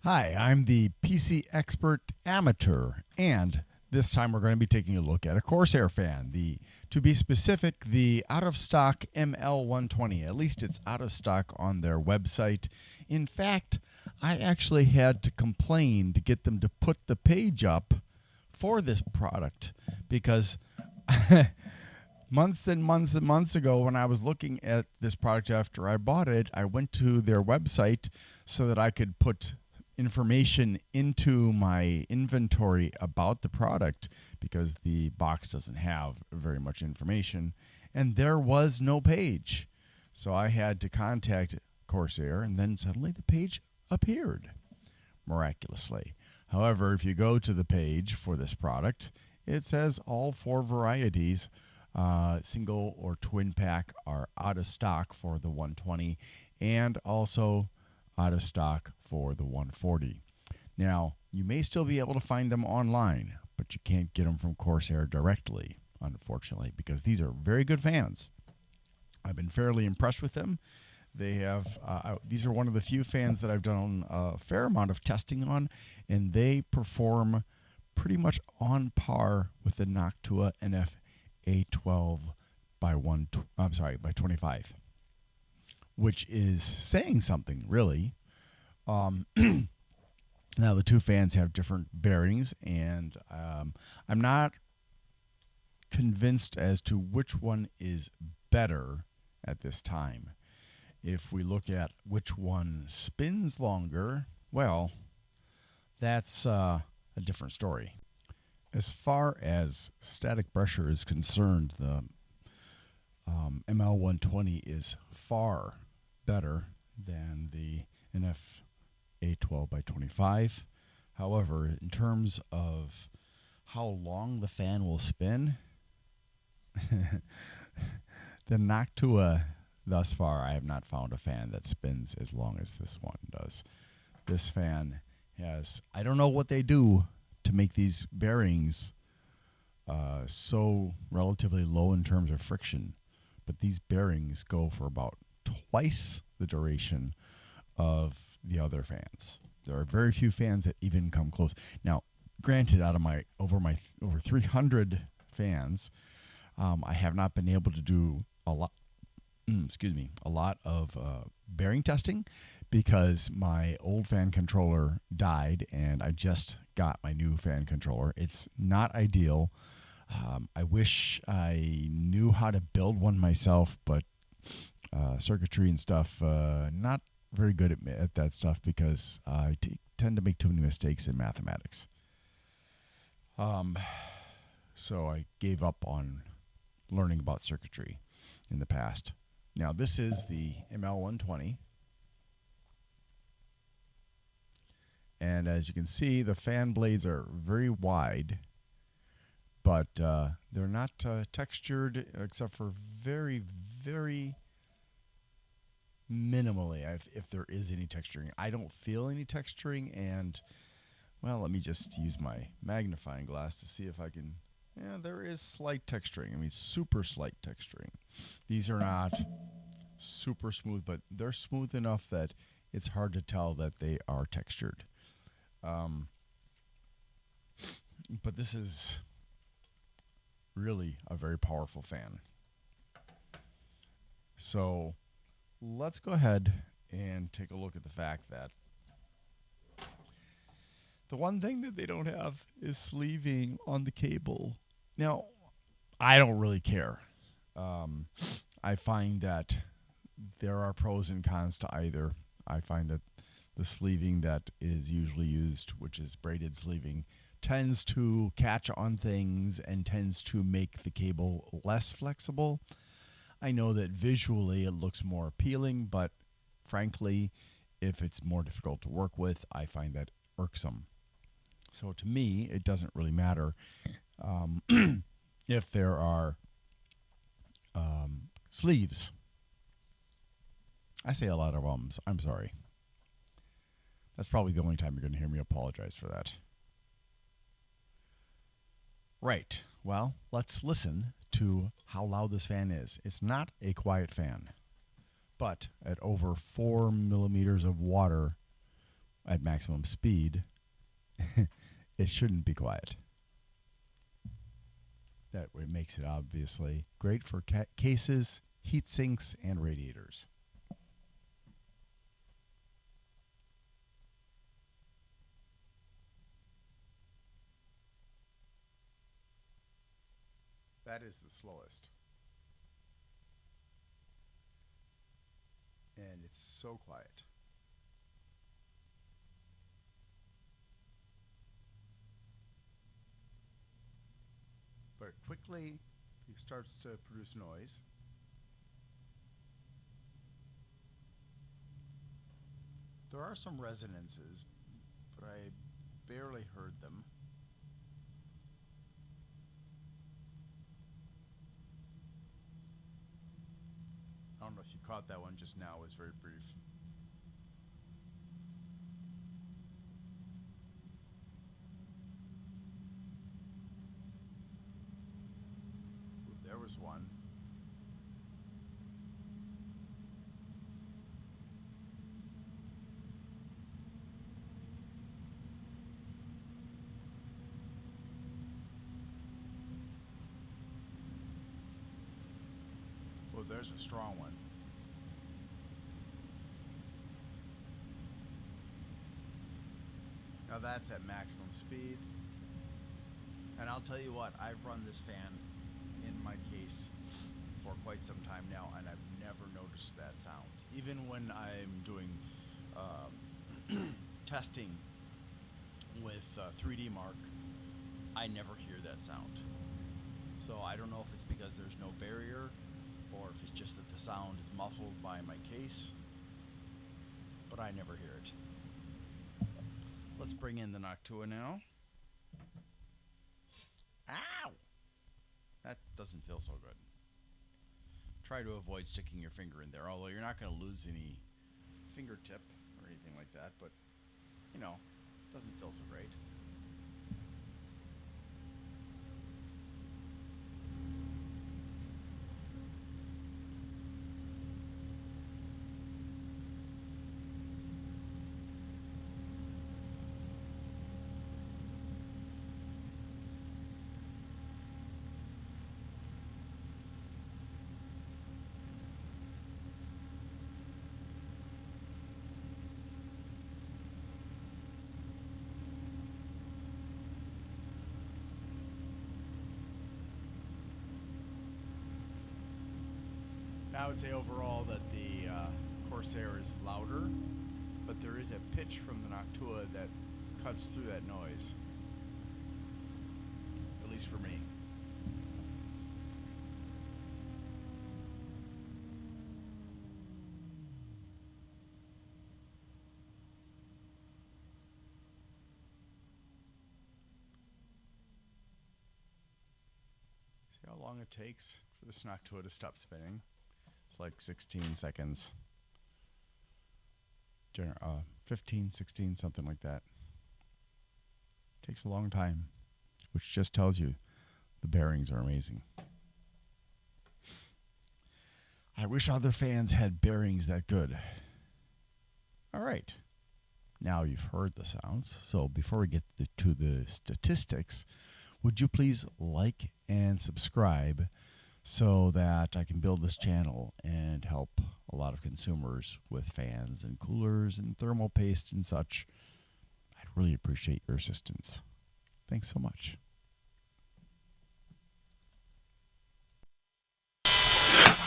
Hi, I'm the PC Expert Amateur, and this time we're going to be taking a look at a Corsair fan. To be specific, the out-of-stock ML120. At least it's out of stock on their website. In fact, I actually had to complain to get them to put the page up for this product because months and months and months ago, when I was looking at this product after I bought it, I went to their website so that I could put information into my inventory about the product because the box doesn't have very much information, and there was no page. So I had to contact Corsair, and then suddenly the page appeared miraculously. However, if you go to the page for this product, it says all four varieties, single or twin pack, are out of stock for the 120 and also out of stock for the 140. Now, you may still be able to find them online, but you can't get them from Corsair directly, unfortunately, because these are very good fans. I've been fairly impressed with them. They have these are one of the few fans that I've done a fair amount of testing on, and they perform pretty much on par with the Noctua NF A12 by 25, which is saying something really. Now the two fans have different bearings, and I'm not convinced as to which one is better at this time. If we look at which one spins longer, well, that's a different story. As far as static pressure is concerned, the ML120 is far better than the NF A12 by 25. However, in terms of how long the fan will spin, the Noctua, thus far, I have not found a fan that spins as long as this one does. This fan has, I don't know what they do to make these bearings so relatively low in terms of friction, but these bearings go for about twice the duration of the other fans. There are very few fans that even come close. Now, granted, out of my over 300 fans, I have not been able to do a lot. A lot of bearing testing because my old fan controller died, and I just got my new fan controller. It's not ideal. I wish I knew how to build one myself, but circuitry and stuff, not very good at that stuff because I tend to make too many mistakes in mathematics. So I gave up on learning about circuitry in the past. Now, this is the ML120. And as you can see, the fan blades are very wide, but they're not textured except for very, very minimally, if there is any texturing. I don't feel any texturing, and, well, let me just use my magnifying glass to see if I can. Yeah, there is slight texturing. I mean, super slight texturing. These are not super smooth, but they're smooth enough that it's hard to tell that they are textured. But this is really a very powerful fan. So let's go ahead and take a look at the fact that the one thing that they don't have is sleeving on the cable. Now, I don't really care. I find that there are pros and cons to either. I find that the sleeving that is usually used, which is braided sleeving, tends to catch on things and tends to make the cable less flexible. I know that visually it looks more appealing, but frankly, if it's more difficult to work with, I find that irksome. So to me, it doesn't really matter if there are sleeves. I say a lot of ums. I'm sorry. That's probably the only time you're going to hear me apologize for that. Right. Well, let's listen to how loud this fan is. It's not a quiet fan, but at over 4 millimeters of water, at maximum speed, it shouldn't be quiet. That way makes it obviously great for cases, heat sinks, and radiators. That is the slowest. And it's so quiet. But quickly it starts to produce noise. There are some resonances, but I barely heard them. I don't know if you caught that one just now. It was very brief. Ooh, there was one. Oh, there's a strong one. Now that's at maximum speed. And I'll tell you what, I've run this fan in my case for quite some time now, and I've never noticed that sound. Even when I'm doing testing with 3D Mark, I never hear that sound. So I don't know if it's because there's no barrier, or if it's just that the sound is muffled by my case, but I never hear it. Let's bring in the Noctua now. Ow! That doesn't feel so good. Try to avoid sticking your finger in there, although you're not going to lose any fingertip or anything like that, but, you know, it doesn't feel so great. I would say overall that the Corsair is louder, but there is a pitch from the Noctua that cuts through that noise, at least for me. See how long it takes for this Noctua to stop spinning? It's like 16 seconds. 15, 16, something like that. Takes a long time, which just tells you the bearings are amazing. I wish other fans had bearings that good. All right. Now you've heard the sounds. So before we get to the statistics, would you please like and subscribe so that I can build this channel and help a lot of consumers with fans and coolers and thermal paste and such? I'd really appreciate your assistance. Thanks so much.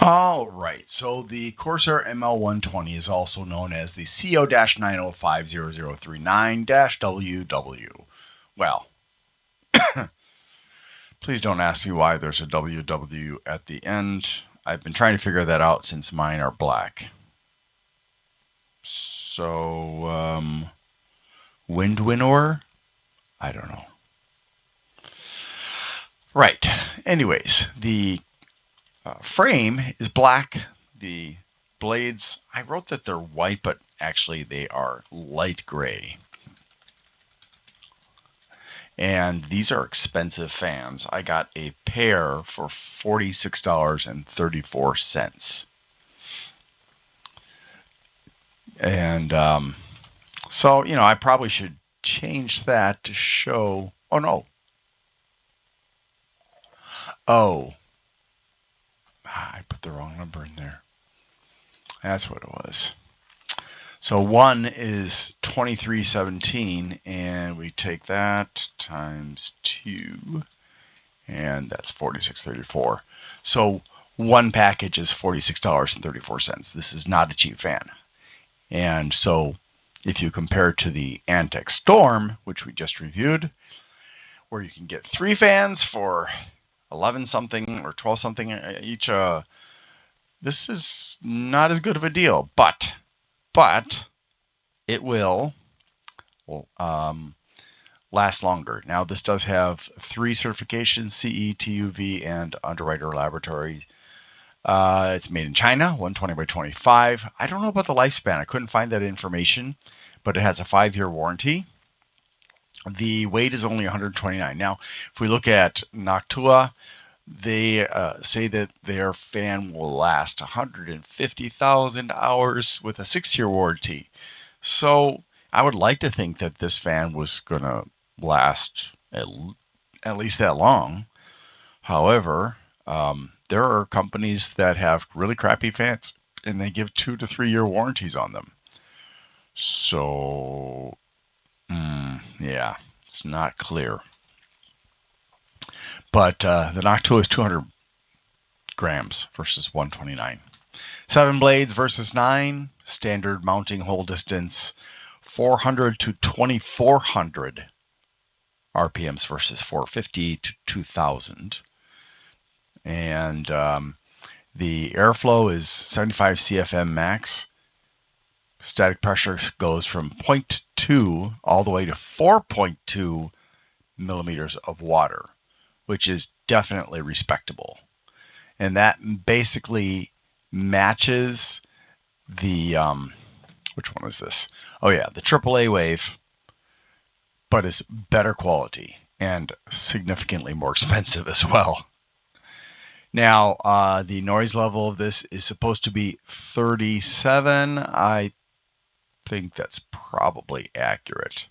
All right, so the Corsair ML120 is also known as the CO-9050039-WW. Well, please don't ask me why there's a WW at the end. I've been trying to figure that out since mine are black. So, wind winnower? I don't know. Right, anyways, the frame is black. The blades, I wrote that they're white, but actually they are light gray. And these are expensive fans. I got a pair for $46.34. And So, I probably should change that to show, oh no. Oh, I put the wrong number in there. That's what it was. So 1 is 2317, and we take that times 2, and that's 46.34. So one package is $46.34. This is not a cheap fan. And so if you compare it to the Antec Storm, which we just reviewed, where you can get 3 fans for 11 something or 12 something each, this is not as good of a deal, but it will last longer. Now, this does have 3 certifications: CE, TUV, and Underwriter Laboratory. It's made in China, 120 by 25. I don't know about the lifespan. I couldn't find that information, but it has a 5-year warranty. The weight is only 129. Now, if we look at Noctua, they say that their fan will last 150,000 hours with a 6-year warranty. So I would like to think that this fan was going to last at least that long. However, there are companies that have really crappy fans, and they give 2 to 3 year warranties on them. So, yeah, it's not clear. But the Noctua is 200 grams versus 129. 7 blades versus 9. Standard mounting hole distance 400 to 2400 RPMs versus 450 to 2000. And the airflow is 75 CFM max. Static pressure goes from 0.2 all the way to 4.2 millimeters of water, which is definitely respectable. And that basically matches the, which one is this? Oh yeah, the AAA wave, but it's better quality and significantly more expensive as well. Now, the noise level of this is supposed to be 37. I think that's probably accurate.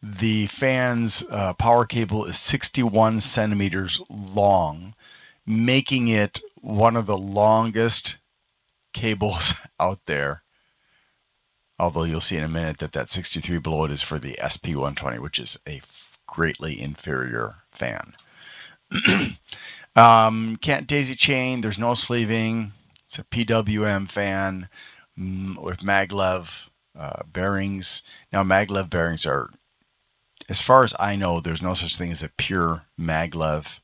The fan's power cable is 61 centimeters long, making it one of the longest cables out there. Although you'll see in a minute that 63 below it is for the SP120, which is a greatly inferior fan. Can't daisy chain. There's no sleeving. It's a PWM fan with maglev bearings. Now, maglev bearings are, as far as I know, there's no such thing as a pure maglev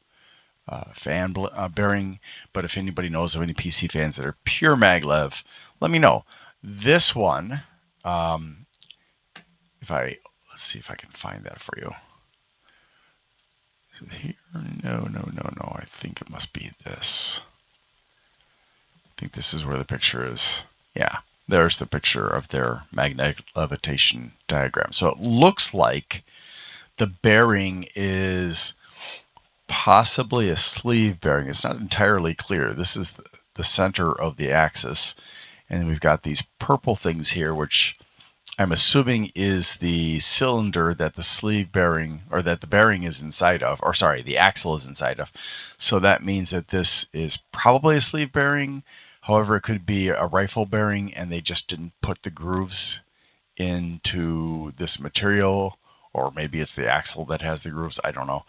fan bearing. But if anybody knows of any PC fans that are pure maglev, let me know. This one, let's see if I can find that for you. Is it here? No. I think it must be this. I think this is where the picture is. Yeah, there's the picture of their magnetic levitation diagram. So it looks like the bearing is possibly a sleeve bearing. It's not entirely clear. This is the center of the axis. And then we've got these purple things here, which I'm assuming is the cylinder that the sleeve bearing, or that the bearing is inside of, or sorry, the axle is inside of. So that means that this is probably a sleeve bearing. However, it could be a rifle bearing and they just didn't put the grooves into this material, or maybe it's the axle that has the grooves. I don't know.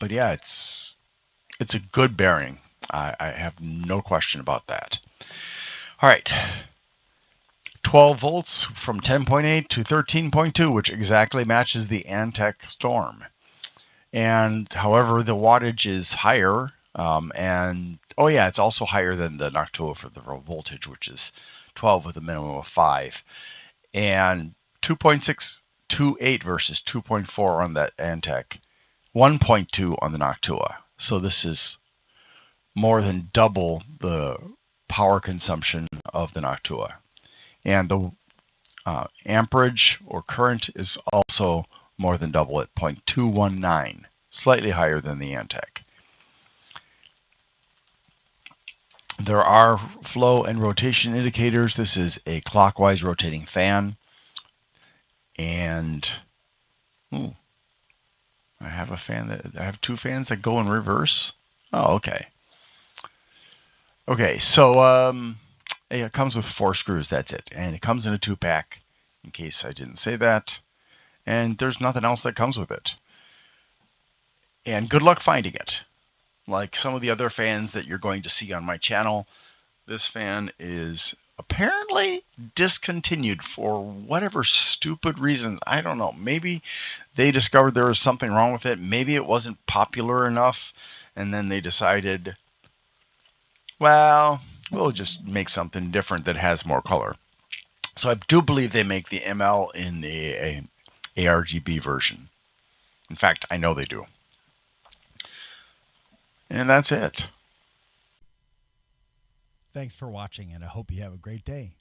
But yeah, it's a good bearing. I have no question about that. All right. 12 volts from 10.8 to 13.2, which exactly matches the Antec Storm. And however, the wattage is higher. And oh yeah, it's also higher than the Noctua for the voltage, which is 12 with a minimum of 5. And 2.628 versus 2.4 on that Antec. 1.2 on the Noctua. So this is more than double the power consumption of the Noctua. And the amperage or current is also more than double at 0.219, slightly higher than the Antec. There are flow and rotation indicators. This is a clockwise rotating fan. And I have I have two fans that go in reverse. Oh, okay. Okay, so it comes with 4 screws, that's it. And it comes in a 2-pack, in case I didn't say that. And there's nothing else that comes with it. And good luck finding it. Like some of the other fans that you're going to see on my channel, this fan is apparently discontinued for whatever stupid reasons. I don't know. Maybe they discovered there was something wrong with it. Maybe it wasn't popular enough. And then they decided, well, we'll just make something different that has more color. So I do believe they make the ML in a ARGB version. In fact, I know they do. And that's it. Thanks for watching, and I hope you have a great day.